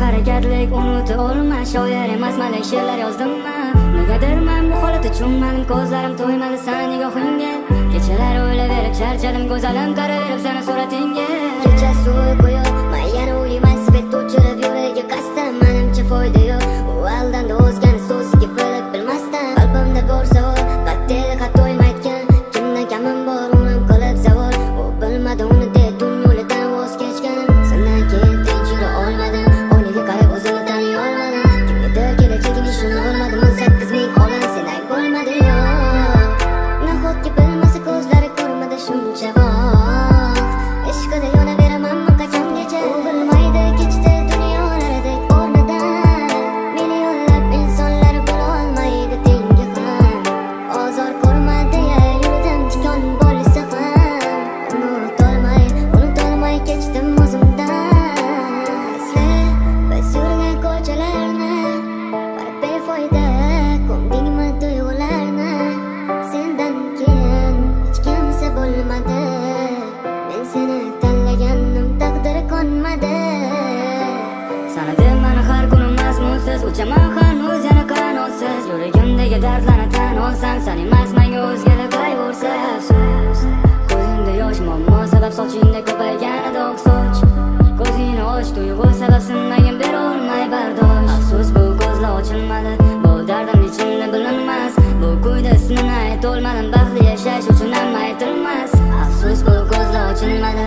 harakatlik unuta olma. Shoir emasman, lekin she'rlar yozdimmi? Negadir men bu holatga tushunmadim, ko'zlarim to'ymadi sen nigohingga. Kechalar o'ylayverib charchadim, go'zalim qaraverib seni suratingga. Kechasi uyquyu men yana o'ylayman, svet o'chirib yuragiga qasdam. Menimcha foyda yo'q, u aldandi o'zgani so'ziga bilib bilmasdan. Qalbimda bor savol, qattaydi qat to'ymayotgan, kimdan kamim bor unim qilib savol. U bilmadi uni deb dunyodan voz kechganim, sendan keyin tinch yura olmadim. Oynaga qarab o'zimni taniy olmadim, kimnidir kelajagini ishona olmadim. 18 ming olam sendan bo'lmadi yo'q. Nahotki bilmasa ko'zlari ko'rmadi shuncha vaqt, ishqida yonaveramanmi qachongacha? U bilmaydi kechdi dunyolardek o'rnidan, meni yo'llab insonlar bo'lolmaydi tengi ham. Ozor ko'rma deya yurdim tikon bo'lsa ham, unutolmay kechdim o'zimdan. Biz yurgan ko'chalarni bir befoyda ko'mdingmi tuyg'ularni? Sendan keyin hech kimsa bo'lmadi, men seni tanlaganim taqdiri qonmadi. Sanadim meni har kunim mazmunsiz, uchaman hanuz yana qanotsiz. Yuragimdagi dardlarni tan olsam, sen emas menga o'zgalar qayg'ursa afsus. Ko'zingda yosh muammo sabab, sochingda ko'paygani oq soch. Ko'zingni och, tuyg'u sabab sinmagin berolmay bardosh. Afsus bu ko'zlar ochilmadi, bu dardim ichimda bilinmas. Bu kuyda ismini aytolmadim, baxtli yashash uchun ham aytilmas. Afsus bu ko'zlar ochilmadi,